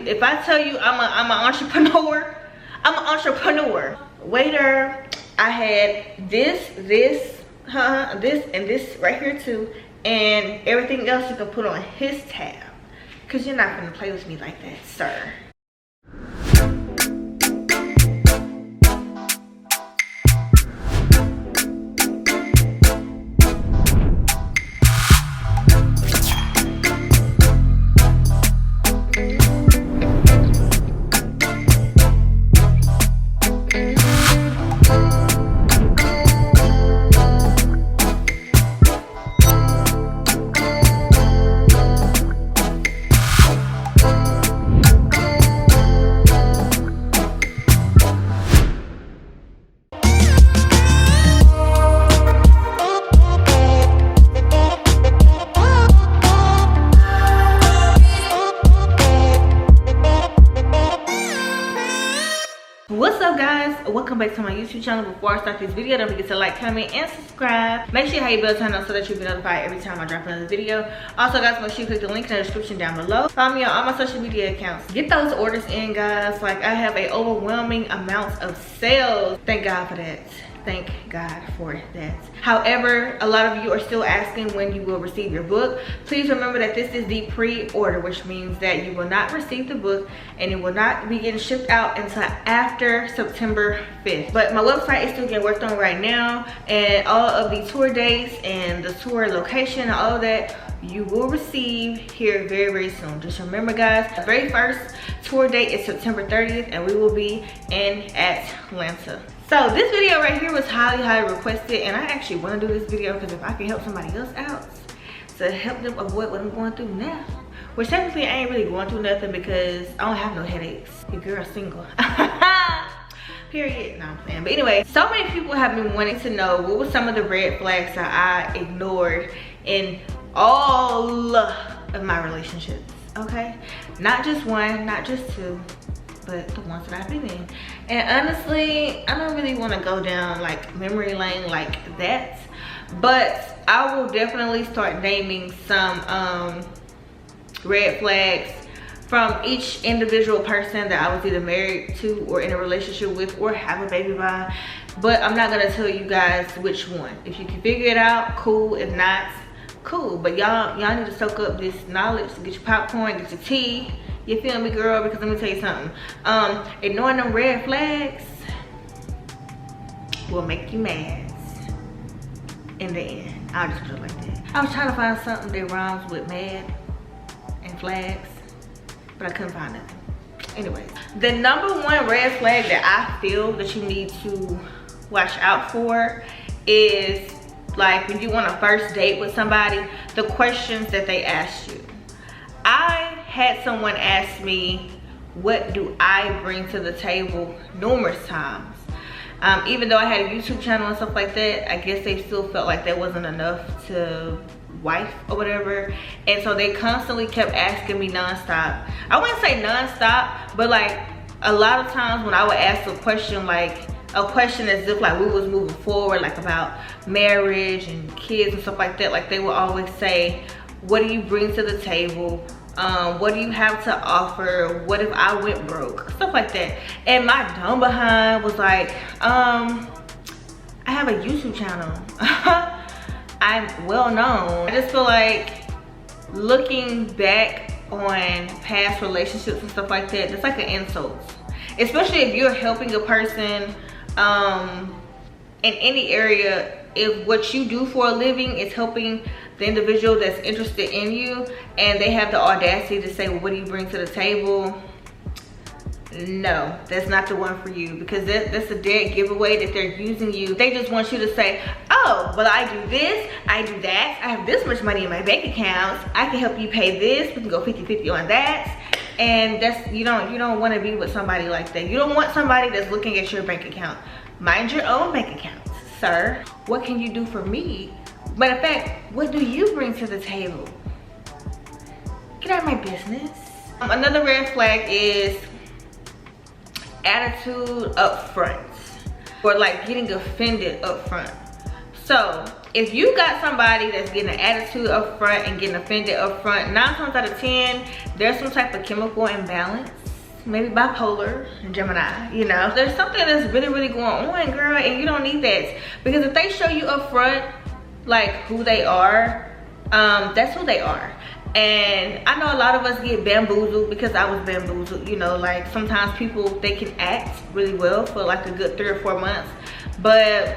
If I tell you I'm an entrepreneur, I'm an entrepreneur. Waiter, I had this, and this right here too, and everything else you can put on his tab. Cause you're not gonna play with me like that, sir. What's up, guys? Welcome back to my YouTube channel. Before I start this video, don't forget to like, comment, and subscribe. Make sure you have your bell turned on so that you'll be notified every time I drop another video. Also, guys, make sure you click the link in the description down below. Follow me on all my social media accounts. Get those orders in, guys. Like, I have an overwhelming amount of sales. Thank God for that. Thank God for that. However, a lot of you are still asking when you will receive your book. Please remember that this is the pre-order, which means that you will not receive the book and it will not be getting shipped out until after September 5th. But my website is still getting worked on right now, and all of the tour dates and the tour location and all of that you will receive here very, very soon. Just remember, guys, the very first tour date is September 30th and we will be in Atlanta. So this video right here was highly requested, and I actually want to do this video because if I can help somebody else out to help them avoid what I'm going through now, which technically I ain't really going through nothing because I don't have no headaches. Your girl's single. Period. No, I'm playing. But anyway, so many people have been wanting to know what were some of the red flags that I ignored in all of my relationships. Okay, not just one, not just two, but the ones that I've been in. And honestly, I don't really want to go down like memory lane like that, but I will definitely start naming some red flags from each individual person that I was either married to or in a relationship with or have a baby by. But I'm not gonna tell you guys which one. If you can figure it out, cool. If not, cool. But y'all need to soak up this knowledge. Get your popcorn, get your tea. You feel me, girl? Because let me tell you something. Ignoring them red flags will make you mad in the end. I'll just put it like that. I was trying to find something that rhymes with mad and flags, but I couldn't find nothing. Anyways, the number one red flag that I feel that you need to watch out for is like when you want a first date with somebody, the questions that they ask you. I had someone ask me, what do I bring to the table numerous times. Even though I had a YouTube channel and stuff like that, I guess they still felt like that wasn't enough to wife or whatever. And so they constantly kept asking me nonstop. I wouldn't say nonstop, but like a lot of times when I would ask a question, like a question as if like we was moving forward, like about marriage and kids and stuff like that, like they would always say, what do you bring to the table? What do you have to offer? What if I went broke? Stuff like that. And my dumb behind was like, I have a YouTube channel. I'm well known. I just feel like looking back on past relationships and stuff like that, it's like an insult. Especially if you're helping a person in any area, if what you do for a living is helping the individual that's interested in you and they have the audacity to say, well, what do you bring to the table? No, that's not the one for you, because that's a dead giveaway that they're using you. They just want you to say, oh, well, I do this, I do that, I have this much money in my bank account, I can help you pay this, we can go 50-50 on that. And that's, you don't want to be with somebody like that. You don't want somebody that's looking at your bank account. Mind your own bank account, sir. What can you do for me? Matter of fact, what do you bring to the table? Get out of my business. Another red flag is attitude up front, or like getting offended up front. So if you got somebody that's getting an attitude up front and getting offended up front, 9 times out of 10, there's some type of chemical imbalance. Maybe bipolar, Gemini, you know. There's something that's really, really going on, girl, and you don't need that. Because if they show you up front, like, who they are, that's who they are. And I know a lot of us get bamboozled, because I was bamboozled, you know. Like, sometimes people, they can act really well for like a good 3 or 4 months, but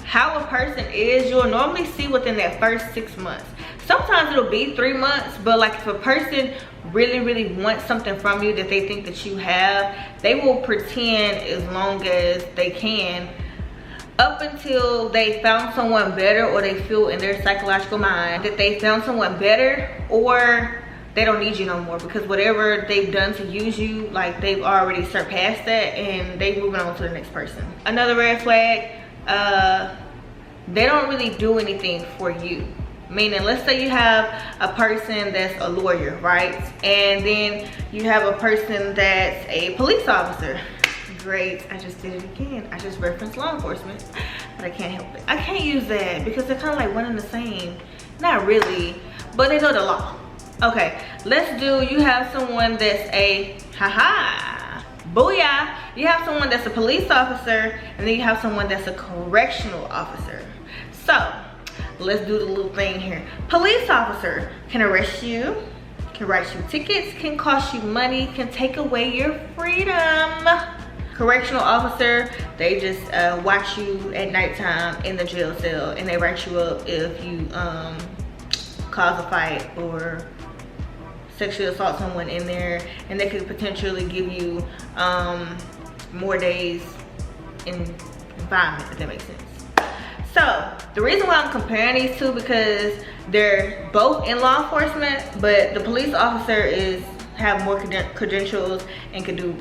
how a person is, you'll normally see within that first 6 months. Sometimes it'll be 3 months, but like if a person really, really wants something from you that they think that you have, they will pretend as long as they can, up until they found someone better, or they feel in their psychological mind that they found someone better, or they don't need you no more, because whatever they've done to use you, like, they've already surpassed that and they moving on to the next person. Another red flag, they don't really do anything for you. Meaning, let's say you have a person that's a lawyer, right? And then you have a person that's a police officer. Great, I just did it again. I just referenced law enforcement, but I can't help it. I can't use that because they're kind of like one and the same. Not really, but they know the law. Okay, let's do, you have someone that's a, booyah. You have someone that's a police officer, and then you have someone that's a correctional officer. So, let's do the little thing here. Police officer can arrest you, can write you tickets, can cost you money, can take away your freedom. Correctional officer, they just watch you at nighttime in the jail cell, and they write you up if you cause a fight or sexually assault someone in there, and they could potentially give you more days in confinement, if that makes sense. So the reason why I'm comparing these two, because they're both in law enforcement, but the police officer have more credentials and can do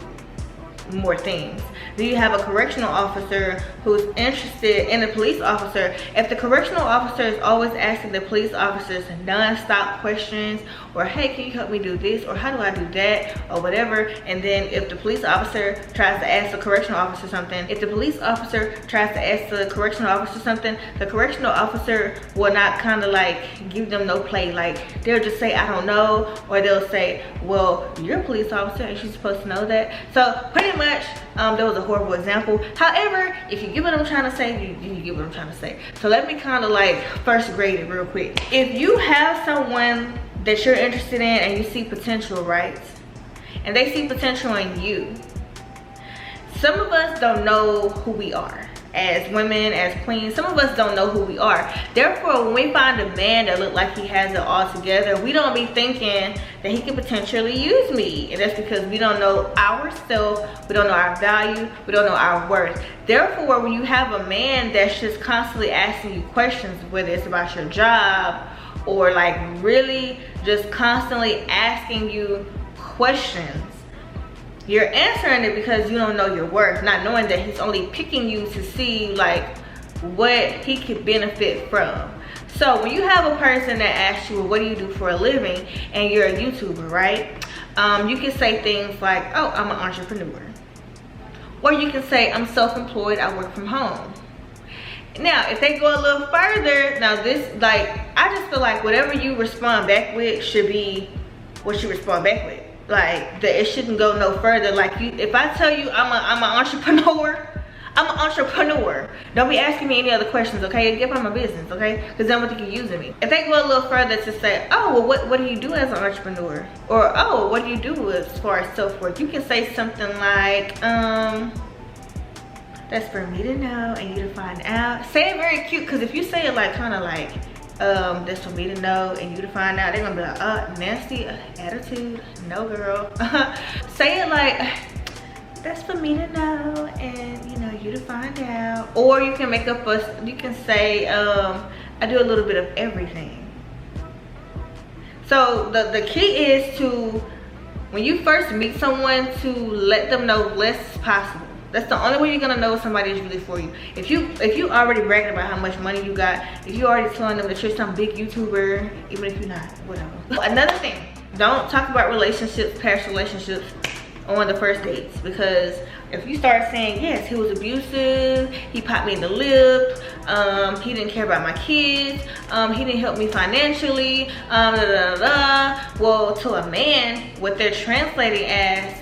more things. Then you have a correctional officer who's interested in the police officer. If the correctional officer is always asking the police officers non-stop questions, or hey, can you help me do this, or how do I do that, or whatever, and then if the police officer tries to ask the correctional officer something, if the police officer tries to ask the correctional officer something, the correctional officer will not kind of like give them no play. Like, they'll just say, I don't know, or they'll say, well, you're a police officer and she's supposed to know that. So pretty much, that was a horrible example. However, if you get what I'm trying to say, you get what I'm trying to say. So let me kind of like first grade it real quick. If you have someone that you're interested in and you see potential, right? And they see potential in you. Some of us don't know who we are. As women, as queens, some of us don't know who we are. Therefore, when we find a man that look like he has it all together, we don't be thinking that he can potentially use me. And that's because we don't know ourselves, we don't know our value, we don't know our worth. Therefore, when you have a man that's just constantly asking you questions, whether it's about your job, or like really just constantly asking you questions, you're answering it because you don't know your worth, not knowing that he's only picking you to see like what he could benefit from. So when you have a person that asks you, well, what do you do for a living, and you're a YouTuber, right? You can say things like, oh, I'm an entrepreneur. Or you can say, I'm self-employed, I work from home. Now, if they go a little further, now this, like, I just feel like whatever you respond back with should be what you respond back with. Like, it shouldn't go no further. Like, if I tell you I'm an entrepreneur, I'm an entrepreneur. Don't be asking me any other questions, okay? Get on my business, okay? Because then what think you're using me. If they go a little further to say, oh, well, what do you do as an entrepreneur? Or, oh, what do you do as far as self-worth? You can say something like, that's for me to know and you to find out. Say it very cute, because if you say it like kind of like, that's for me to know and you to find out, they're gonna be like, nasty attitude, no girl. Say it like, that's for me to know and you know, you to find out. Or you can make up you can say, I do a little bit of everything. So the key is to, when you first meet someone, to let them know less is possible. That's the only way you're gonna know somebody is really for you. If you already bragging about how much money you got, if you already telling them that you're some big YouTuber, even if you're not, whatever. Another thing, don't talk about relationships, past relationships, on the first dates. Because if you start saying, yes, he was abusive, he popped me in the lip, he didn't care about my kids, he didn't help me financially, well, to a man, what they're translating as,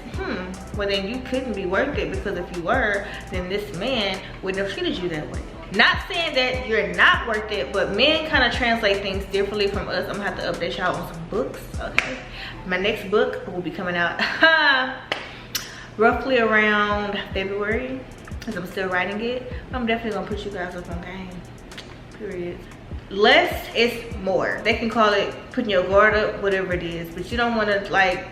well then you couldn't be worth it, because if you were, then this man wouldn't have treated you that way. Not saying that you're not worth it, but men kind of translate things differently from us. I'm gonna have to update y'all on some books, okay? My next book will be coming out roughly around February, because I'm still writing it. I'm definitely gonna put you guys up on game, period. Less is more. They can call it putting your guard up, whatever it is, but you don't want to, like,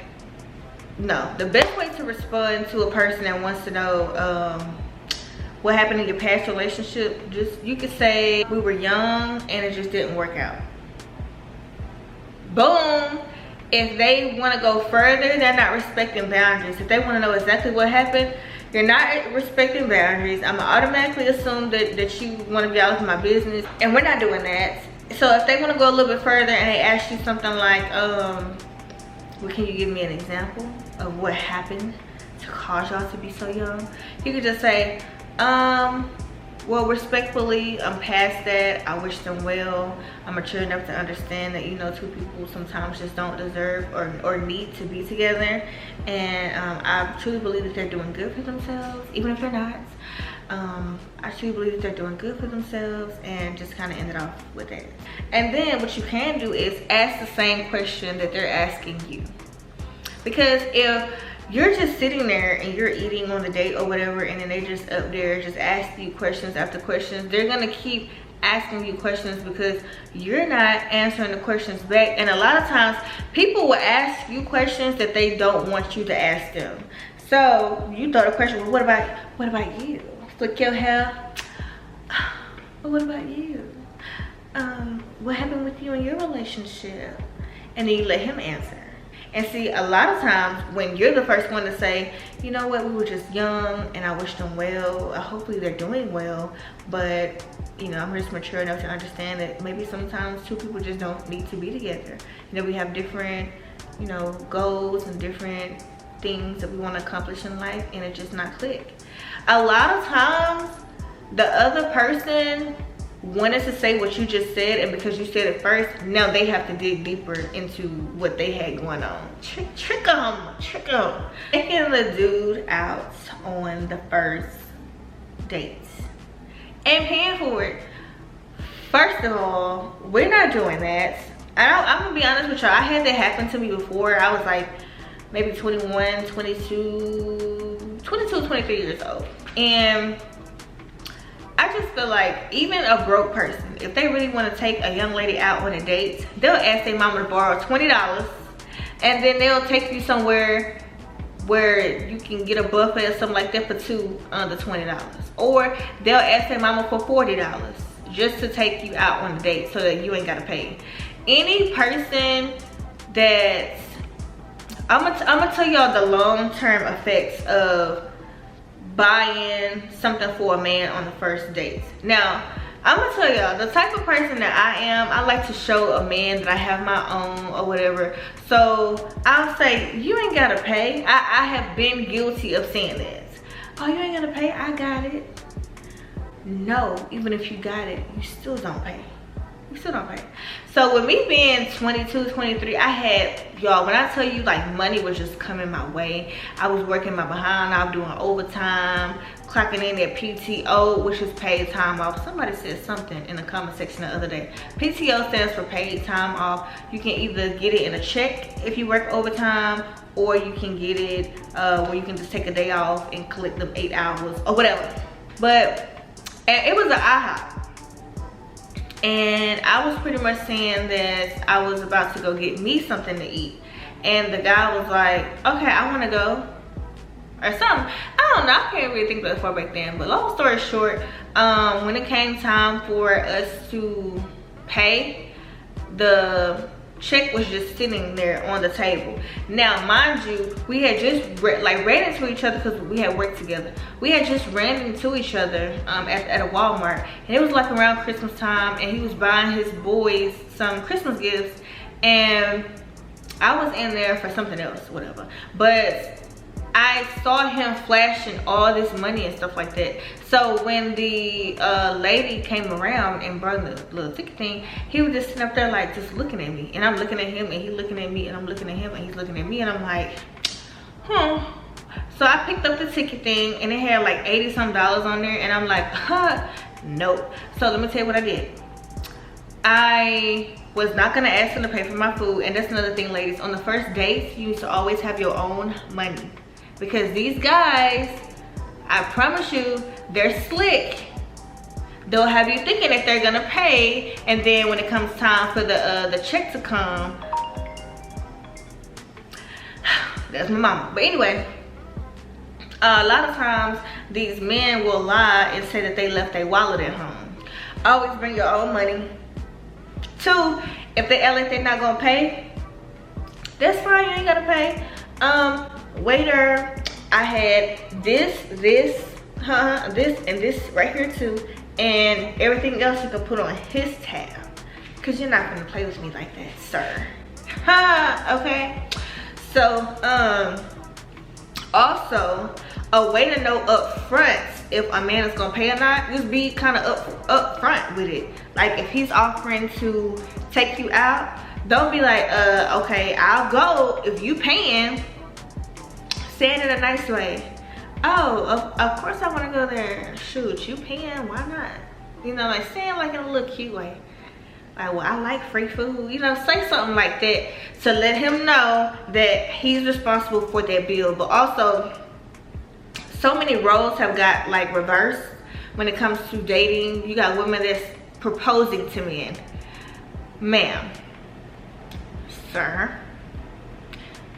no. The best way to respond to a person that wants to know what happened in your past relationship, just, you could say, we were young and it just didn't work out. Boom. If they want to go further, they're not respecting boundaries. If they want to know exactly what happened, you're not respecting boundaries. I'm gonna automatically assume that you want to be out of my business, and we're not doing that. So if they want to go a little bit further and they ask you something like, well, can you give me an example of what happened to cause y'all to be so young? You could just say, well, respectfully, I'm past that. I wish them well. I'm mature enough to understand that, you know, two people sometimes just don't deserve or need to be together. And I truly believe that they're doing good for themselves, even if they're not. I truly believe that they're doing good for themselves, and just kind of end it off with that. And then what you can do is ask the same question that they're asking you. Because if you're just sitting there and you're eating on the date or whatever, and then they just up there just asking you questions after questions, they're gonna keep asking you questions because you're not answering the questions back. And a lot of times people will ask you questions that they don't want you to ask them. So you throw the question, well, what about you? Flick your hair. Well, what about you? What happened with you in your relationship? And then you let him answer. And see, a lot of times when you're the first one to say, you know what, we were just young and I wish them well, hopefully they're doing well, but you know, I'm just mature enough to understand that maybe sometimes two people just don't need to be together. You know, we have different, you know, goals and different things that we want to accomplish in life, and it just not click. A lot of times the other person wanted to say what you just said, and because you said it first, now they have to dig deeper into what they had going on. Trick them. Taking the dude out on the first date and paying for it. First of all, we're not doing that. I'm gonna be honest with y'all, I had that happen to me before. I was like maybe 21, 22, 23 years old, and I just feel like even a broke person, if they really want to take a young lady out on a date, they'll ask their mama to borrow $20, and then they'll take you somewhere where you can get a buffet or something like that for two under $20. Or they'll ask their mama for $40 just to take you out on a date so that you ain't gotta pay. Any person that's, I'm gonna tell y'all the long-term effects of buying something for a man on the first date. Now, I'm gonna tell y'all, the type of person that I am, I like to show a man that I have my own or whatever. So I'll say, you ain't gotta pay. I have been guilty of saying that. Oh, you ain't gotta pay, I got it. No, even if you got it, you still don't pay. You still don't pay. So with me being 22, 23, I had, y'all, when I tell you like money was just coming my way, I was working my behind, I was doing overtime, clocking in at PTO, which is paid time off. Somebody said something in the comment section the other day. PTO stands for paid time off. You can either get it in a check if you work overtime, or you can get it where you can just take a day off and collect them 8 hours or whatever. But and it was an IHOP. And I was pretty much saying that I was about to go get me something to eat. And the guy was like, okay, I want to go. Or something. I don't know. I can't really think that far back then. But long story short, when it came time for us to pay, the check was just sitting there on the table. Now, mind you, we had just ran into each other because we had worked together. We had just ran into each other at a Walmart, and it was like around Christmas time, and he was buying his boys some Christmas gifts, and I was in there for something else, whatever. But I saw him flashing all this money and stuff like that. So when the lady came around and brought the little ticket thing, he was just sitting up there like just looking at me, and I'm looking at him, and he's looking at me, and I'm looking at him, and he's looking at me, and I'm like, So I picked up the ticket thing, and it had like 80 some dollars on there, and I'm like, nope. So let me tell you what I did. I was not gonna ask him to pay for my food. And that's another thing, ladies, on the first dates, you used to always have your own money, because these guys, I promise you, they're slick. They'll have you thinking that they're gonna pay, and then when it comes time for the check to come, that's my mama. But anyway, a lot of times these men will lie and say that they left their wallet at home. Always bring your own money. 2, if they act like they're not gonna pay, that's fine, you ain't gotta pay. Waiter, I had this, and this right here too, and everything else you can put on his tab, because you're not gonna play with me like that, sir. Okay? So, also, a way to know up front if a man is gonna pay or not, just be kind of up front with it. Like, if he's offering to take you out, don't be like, okay, I'll go if you paying. Say it in a nice way. Oh, of course I want to go there. Shoot, you paying? Why not? You know, like, saying like in a little cute way. Like, well, I like free food. You know, say something like that to let him know that he's responsible for that bill. But also, so many roles have got like reversed when it comes to dating. You got women that's proposing to men. Ma'am, sir,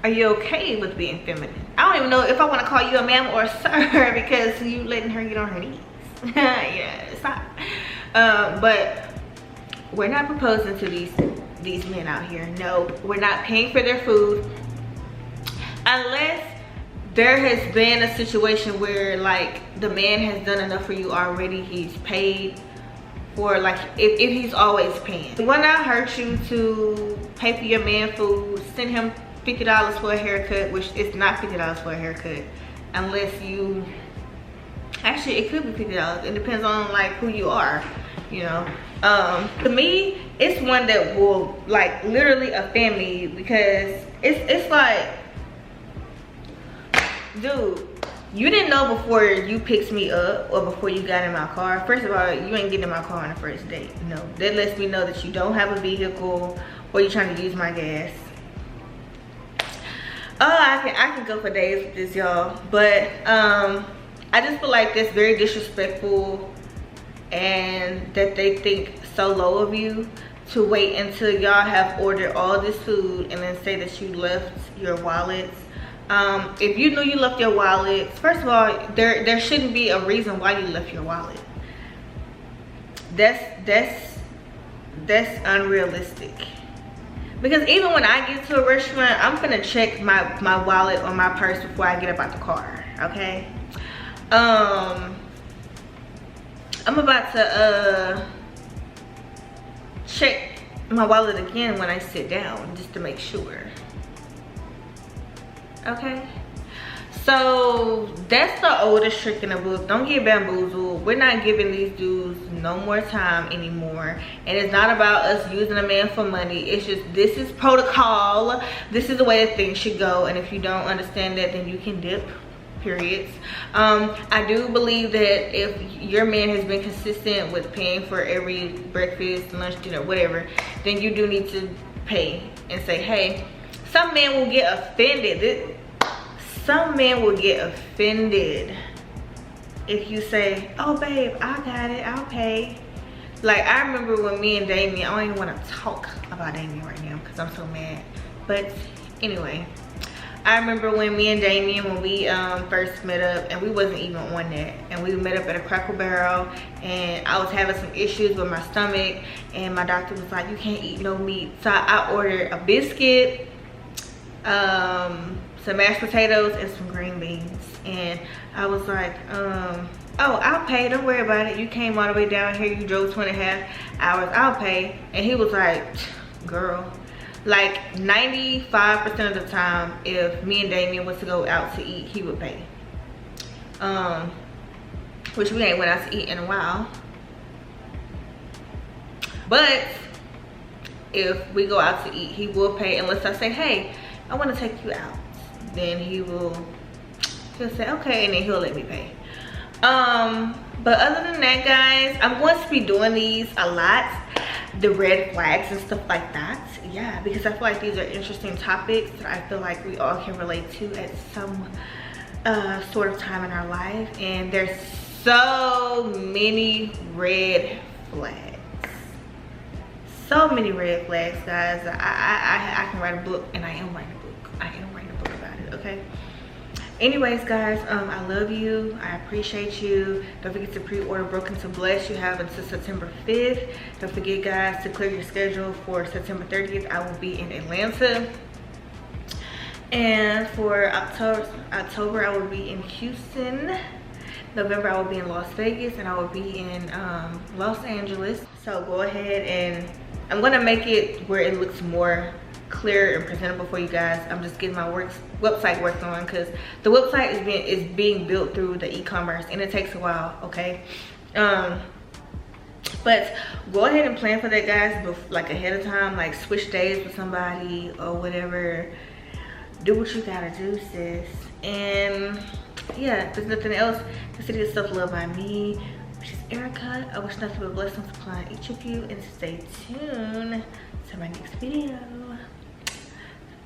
are you okay with being feminine? I don't even know if I want to call you a ma'am or a sir, because you letting her get on her knees. Yeah, it's not. But we're not proposing to these men out here. No, we're not paying for their food unless there has been a situation where like the man has done enough for you already. He's paid for, like, if he's always paying. It will not hurt you to pay for your man food. Send him $50 for a haircut, which is not $50 for a haircut unless you, actually it could be $50. It depends on like who you are, you know. To me, it's one that will like literally offend me, because it's like, dude, you didn't know before you picked me up or before you got in my car. First of all, you ain't getting in my car on the first date. No, that lets me know that you don't have a vehicle or you're trying to use my gas. Oh, I can go for days with this, y'all. But I just feel like that's very disrespectful, and that they think so low of you to wait until y'all have ordered all this food and then say that you left your wallets. If you knew you left your wallet, first of all, there shouldn't be a reason why you left your wallet. That's unrealistic. Because even when I get to a restaurant, I'm gonna check my wallet or my purse before I get up out the car. Okay. I'm about to check my wallet again when I sit down, just to make sure. Okay, so that's the oldest trick in the book. Don't get bamboozled. We're not giving these dudes no more time anymore, and it's not about us using a man for money. It's just, this is protocol. This is the way that things should go, and if you don't understand that, then you can dip. Periods. I do believe that if your man has been consistent with paying for every breakfast, lunch, dinner, whatever, then you do need to pay and say, hey. Some men will get offended. Some men will get offended if you say, oh babe, I got it, I'll pay. Like, I remember when me and Damien, I don't even want to talk about Damien right now because I'm so mad. But anyway, I remember when me and Damien, when we first met up, and we wasn't even on that, and we met up at a Cracker Barrel, and I was having some issues with my stomach, and my doctor was like, you can't eat no meat. So I ordered a biscuit, some mashed potatoes, and some green beans, and I was like, oh, I'll pay, don't worry about it, you came all the way down here, you drove 2.5 hours, I'll pay. And he was like, girl, Like 95% of the time, if me and Damien was to go out to eat, he would pay. Which we ain't went out to eat in a while. But if we go out to eat, he will pay unless I say, hey, I want to take you out. Then he'll say okay, and then he'll let me pay. But other than that, guys, I'm going to be doing these a lot, the red flags and stuff like that. Yeah, because I feel like these are interesting topics that I feel like we all can relate to at some sort of time in our life. And there's so many red flags. So many red flags, guys. I can write a book, and I am writing a book. I am writing a book about it, okay? Anyways, guys, I love you. I appreciate you. Don't forget to pre-order Broken to Bless. You have until September 5th. Don't forget, guys, to clear your schedule for September 30th. I will be in Atlanta. And for October, I will be in Houston. November, I will be in Las Vegas, and I will be in Los Angeles. So go ahead, and I'm gonna make it where it looks more clear and presentable for you guys. I'm just getting my website worked on, because the website is being built through the e-commerce, and it takes a while, okay? But go ahead and plan for that, guys, like ahead of time, like switch days with somebody or whatever. Do what you gotta do, sis. And yeah, if there's nothing else, consider yourself loved by me, which is Erica. I wish nothing but blessings upon each of you, and stay tuned to my next video.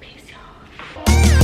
Peace, y'all.